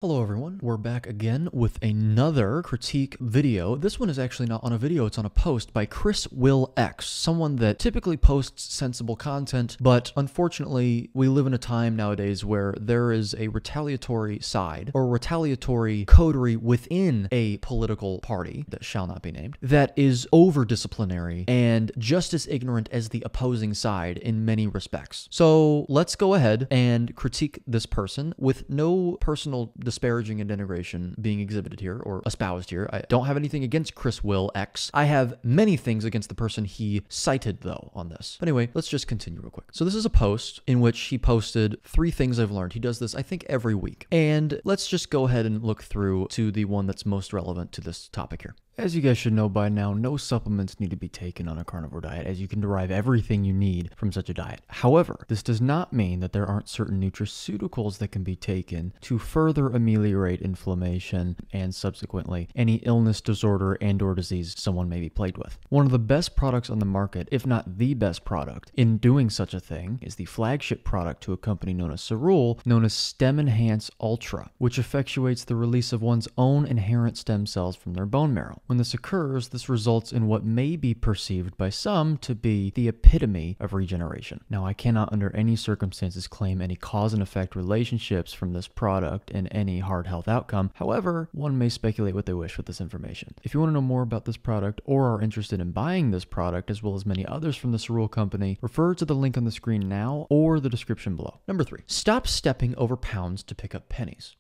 Hello everyone, we're back again with another critique video. This one is actually not on a video, it's on a post by Chris Will X, someone that typically posts sensible content, but unfortunately we live in a time nowadays where there is a retaliatory side or retaliatory coterie within a political party that shall not be named that is over disciplinary and just as ignorant as the opposing side in many respects. So let's go ahead and critique this person with no personal disparaging and denigration being exhibited here or espoused here. I don't have anything against Chris Will X. I have many things against the person he cited, though, on this. But anyway, let's just continue real quick. So this is a post in which he posted 3 things I've learned. He does this, I think, every week. And let's just go ahead and look through to the one that's most relevant to this topic here. As you guys should know by now, no supplements need to be taken on a carnivore diet, as you can derive everything you need from such a diet. However, this does not mean that there aren't certain nutraceuticals that can be taken to further ameliorate inflammation and subsequently any illness, disorder, and/or disease someone may be plagued with. One of the best products on the market, if not the best product, in doing such a thing is the flagship product to a company known as Cerule, known as Stem Enhance Ultra, which effectuates the release of one's own inherent stem cells from their bone marrow. When this occurs, this results in what may be perceived by some to be the epitome of regeneration. Now, I cannot under any circumstances claim any cause and effect relationships from this product in any hard health outcome. However, one may speculate what they wish with this information. If you want to know more about this product or are interested in buying this product as well as many others from the Cerule company, refer to the link on the screen now or the description below. Number 3, stop stepping over pounds to pick up pennies.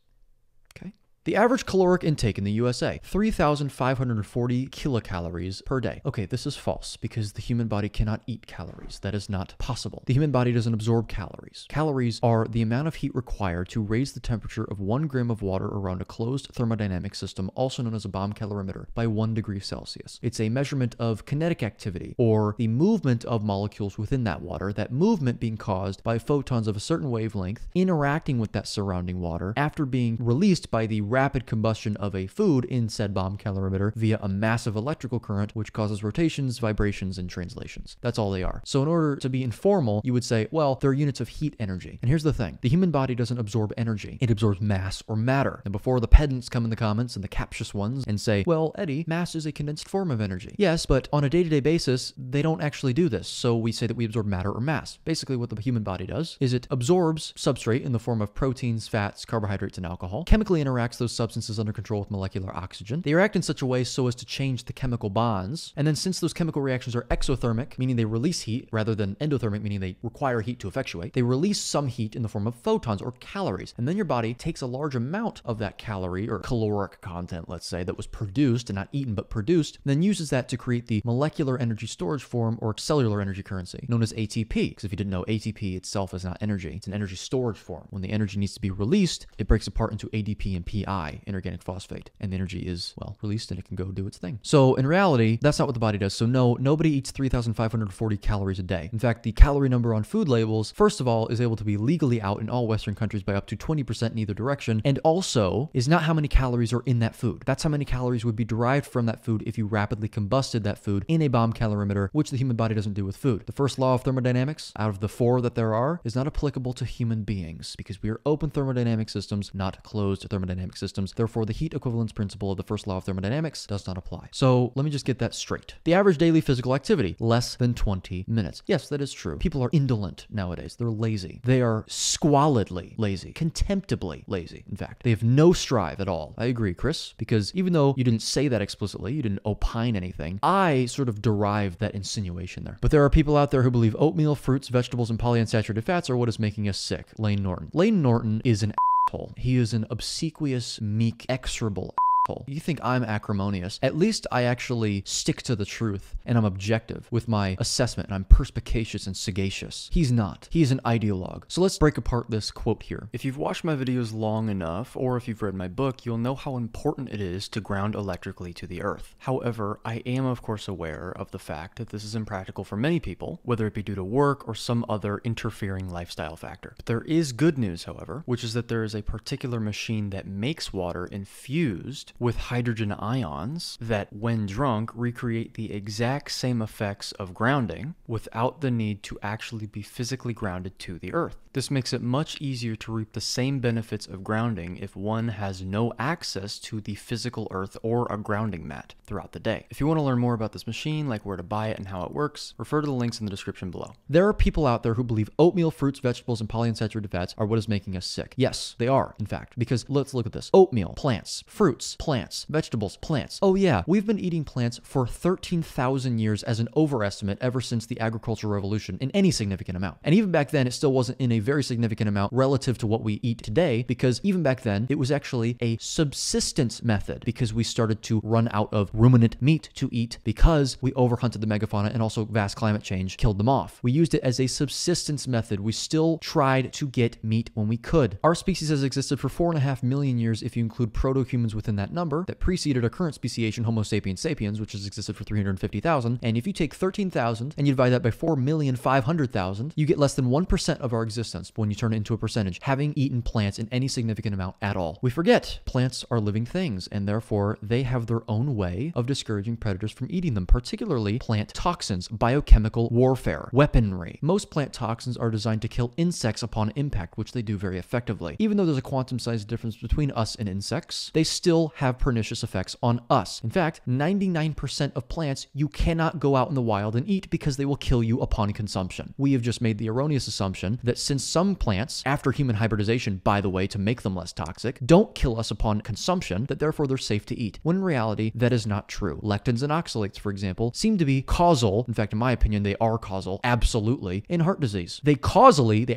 Okay. The average caloric intake in the USA, 3,540 kilocalories per day. Okay, this is false because the human body cannot eat calories. That is not possible. The human body doesn't absorb calories. Calories are the amount of heat required to raise the temperature of 1 gram of water around a closed thermodynamic system, also known as a bomb calorimeter, by 1 degree Celsius. It's a measurement of kinetic activity, or the movement of molecules within that water, that movement being caused by photons of a certain wavelength interacting with that surrounding water after being released by the rapid combustion of a food in said bomb calorimeter via a massive electrical current, which causes rotations, vibrations, and translations. That's all they are. So in order to be informal, you would say, well, they're units of heat energy. And here's the thing. The human body doesn't absorb energy. It absorbs mass or matter. And before the pedants come in the comments and the captious ones and say, well, Eddie, mass is a condensed form of energy. Yes, but on a day-to-day basis, they don't actually do this. So we say that we absorb matter or mass. Basically, what the human body does is it absorbs substrate in the form of proteins, fats, carbohydrates, and alcohol, chemically interacts those substances under control with molecular oxygen. They react in such a way so as to change the chemical bonds. And then since those chemical reactions are exothermic, meaning they release heat, rather than endothermic, meaning they require heat to effectuate, they release some heat in the form of photons or calories. And then your body takes a large amount of that calorie or caloric content, let's say, that was produced and not eaten but produced, and then uses that to create the molecular energy storage form or cellular energy currency, known as ATP. Because if you didn't know, ATP itself is not energy. It's an energy storage form. When the energy needs to be released, it breaks apart into ADP and PI, inorganic phosphate, and the energy is, well, released and it can go do its thing. So in reality, that's not what the body does. So no, nobody eats 3,540 calories a day. In fact, the calorie number on food labels, first of all, is able to be legally out in all Western countries by up to 20% in either direction, and also is not how many calories are in that food. That's how many calories would be derived from that food if you rapidly combusted that food in a bomb calorimeter, which the human body doesn't do with food. The first law of thermodynamics, out of the 4 that there are, is not applicable to human beings because we are open thermodynamic systems, not closed thermodynamic systems. Therefore, the heat equivalence principle of the first law of thermodynamics does not apply. So let me just get that straight. The average daily physical activity, less than 20 minutes. Yes, that is true. People are indolent nowadays. They're lazy. They are squalidly lazy, contemptibly lazy. In fact, they have no strive at all. I agree, Chris, because even though you didn't say that explicitly, you didn't opine anything, I sort of derived that insinuation there. But there are people out there who believe oatmeal, fruits, vegetables, and polyunsaturated fats are what is making us sick. Layne Norton. Layne Norton is an asshole. He is an obsequious, meek, execrable asshole. You think I'm acrimonious. At least I actually stick to the truth and I'm objective with my assessment and I'm perspicacious and sagacious. He's not. He is an ideologue. So let's break apart this quote here. If you've watched my videos long enough, or if you've read my book, you'll know how important it is to ground electrically to the earth. However, I am of course aware of the fact that this is impractical for many people, whether it be due to work or some other interfering lifestyle factor. But there is good news, however, which is that there is a particular machine that makes water infused with hydrogen ions that, when drunk, recreate the exact same effects of grounding without the need to actually be physically grounded to the earth. This makes it much easier to reap the same benefits of grounding if one has no access to the physical earth or a grounding mat throughout the day. If you want to learn more about this machine, like where to buy it and how it works, refer to the links in the description below. There are people out there who believe oatmeal, fruits, vegetables, and polyunsaturated fats are what is making us sick. Yes, they are, in fact, because let's look at this. Oatmeal, plants, fruits, plants, vegetables, plants. Oh yeah, we've been eating plants for 13,000 years as an overestimate ever since the agricultural revolution in any significant amount. And even back then, it still wasn't in a very significant amount relative to what we eat today, because even back then, it was actually a subsistence method because we started to run out of ruminant meat to eat because we overhunted the megafauna and also vast climate change killed them off. We used it as a subsistence method. We still tried to get meat when we could. Our species has existed for 4.5 million years if you include proto-humans within that number that preceded our current speciation, Homo sapiens sapiens, which has existed for 350,000. And if you take 13,000 and you divide that by 4,500,000, you get less than 1% of our existence when you turn it into a percentage, having eaten plants in any significant amount at all. We forget plants are living things, and therefore they have their own way of discouraging predators from eating them, particularly plant toxins, biochemical warfare, weaponry. Most plant toxins are designed to kill insects upon impact, which they do very effectively. Even though there's a quantum-sized difference between us and insects, they still have pernicious effects on us. In fact, 99% of plants you cannot go out in the wild and eat because they will kill you upon consumption. We have just made the erroneous assumption that since some plants, after human hybridization, by the way, to make them less toxic, don't kill us upon consumption, that therefore they're safe to eat, when in reality, that is not true. Lectins and oxalates, for example, seem to be causal, in fact, in my opinion, they are causal, absolutely, in heart disease. They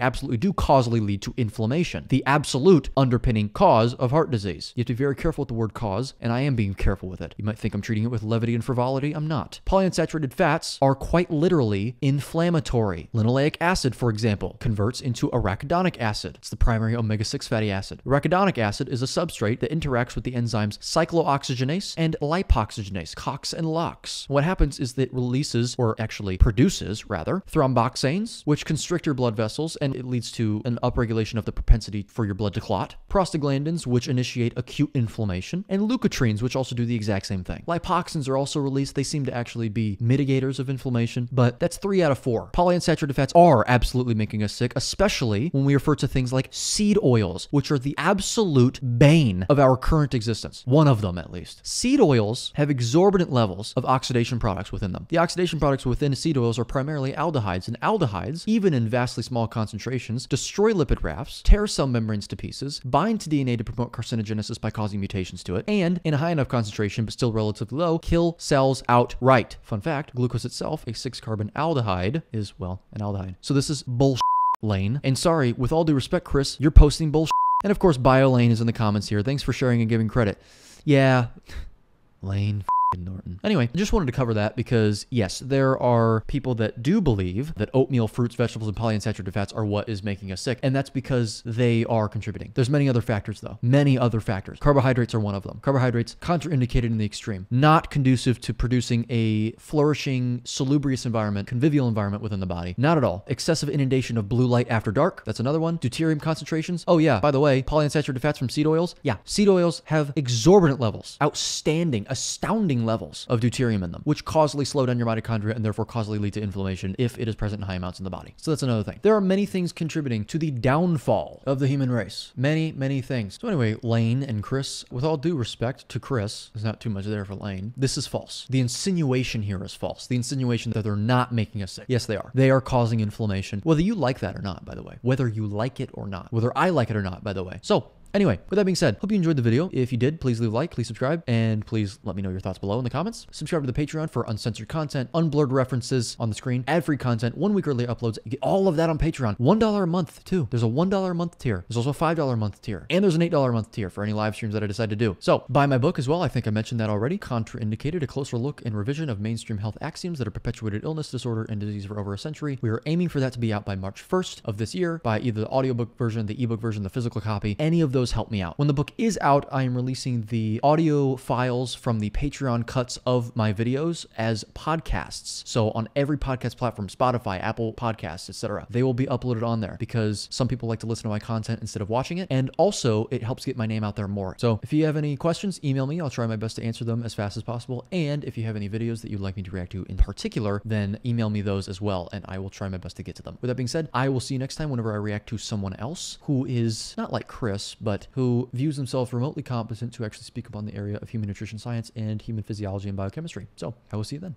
absolutely do causally lead to inflammation, the absolute underpinning cause of heart disease. You have to be very careful with the word cause, and I am being careful with it. You might think I'm treating it with levity and frivolity. I'm not. Polyunsaturated fats are quite literally inflammatory. Linoleic acid, for example, converts into arachidonic acid. It's the primary omega-6 fatty acid. Arachidonic acid is a substrate that interacts with the enzymes cyclooxygenase and lipoxygenase, COX and LOX. What happens is that it releases, or actually produces, rather, thromboxanes, which constrict your blood vessels, and it leads to an upregulation of the propensity for your blood to clot. Prostaglandins, which initiate acute inflammation, and leukotrienes, which also do the exact same thing. Lipoxins are also released. They seem to actually be mitigators of inflammation, but that's 3 out of 4. Polyunsaturated fats are absolutely making us sick, especially when we refer to things like seed oils, which are the absolute bane of our current existence. One of them, at least. Seed oils have exorbitant levels of oxidation products within them. The oxidation products within seed oils are primarily aldehydes, and aldehydes, even in vastly small concentrations, destroy lipid rafts, tear cell membranes to pieces, bind to DNA to promote carcinogenesis by causing mutations to it, and, in a high enough concentration but still relatively low, kill cells outright. Fun fact, glucose itself, a 6-carbon aldehyde, is, well, an aldehyde. So this is bullshit, Layne. And sorry, with all due respect, Chris, you're posting bullshit. And of course, Layne is in the comments here. Thanks for sharing and giving credit. Yeah, Layne Norton. Anyway, I just wanted to cover that because, yes, there are people that do believe that oatmeal, fruits, vegetables, and polyunsaturated fats are what is making us sick, and that's because they are contributing. There's many other factors, though. Many other factors. Carbohydrates are one of them. Carbohydrates, contraindicated in the extreme. Not conducive to producing a flourishing, salubrious environment, convivial environment within the body. Not at all. Excessive inundation of blue light after dark. That's another one. Deuterium concentrations. Oh yeah, by the way, polyunsaturated fats from seed oils. Yeah, seed oils have exorbitant levels. Outstanding, astounding levels of deuterium in them, which causally slow down your mitochondria and therefore causally lead to inflammation if it is present in high amounts in the body. So that's another thing. There are many things contributing to the downfall of the human race. Many, many things. So anyway, Layne and Chris, with all due respect to Chris, there's not too much there for Layne, this is false. The insinuation here is false. The insinuation that they're not making us sick. Yes, they are. They are causing inflammation, whether you like that or not, by the way. Whether you like it or not. Whether I like it or not, by the way. So, anyway, with that being said, hope you enjoyed the video. If you did, please leave a like, please subscribe, and please let me know your thoughts below in the comments. Subscribe to the Patreon for uncensored content, unblurred references on the screen, ad-free content, 1 week early uploads. You get all of that on Patreon. $1 a month, too. There's a $1 a month tier. There's also a $5 a month tier. And there's an $8 a month tier for any live streams that I decide to do. So, buy my book as well. I think I mentioned that already. Contrainidicated, a closer look and revision of mainstream health axioms that have perpetuated illness, disorder, and disease for over a century. We are aiming for that to be out by March 1st of this year, by either the audiobook version, the ebook version, the physical copy. Any of those those help me out. When the book is out, I am releasing the audio files from the Patreon cuts of my videos as podcasts. So on every podcast platform, Spotify, Apple Podcasts, etc., they will be uploaded on there because some people like to listen to my content instead of watching it. And also it helps get my name out there more. So if you have any questions, email me. I'll try my best to answer them as fast as possible. And if you have any videos that you'd like me to react to in particular, then email me those as well, and I will try my best to get to them. With that being said, I will see you next time whenever I react to someone else who is not like Chris, but who views themselves remotely competent to actually speak upon the area of human nutrition science and human physiology and biochemistry. So I will see you then.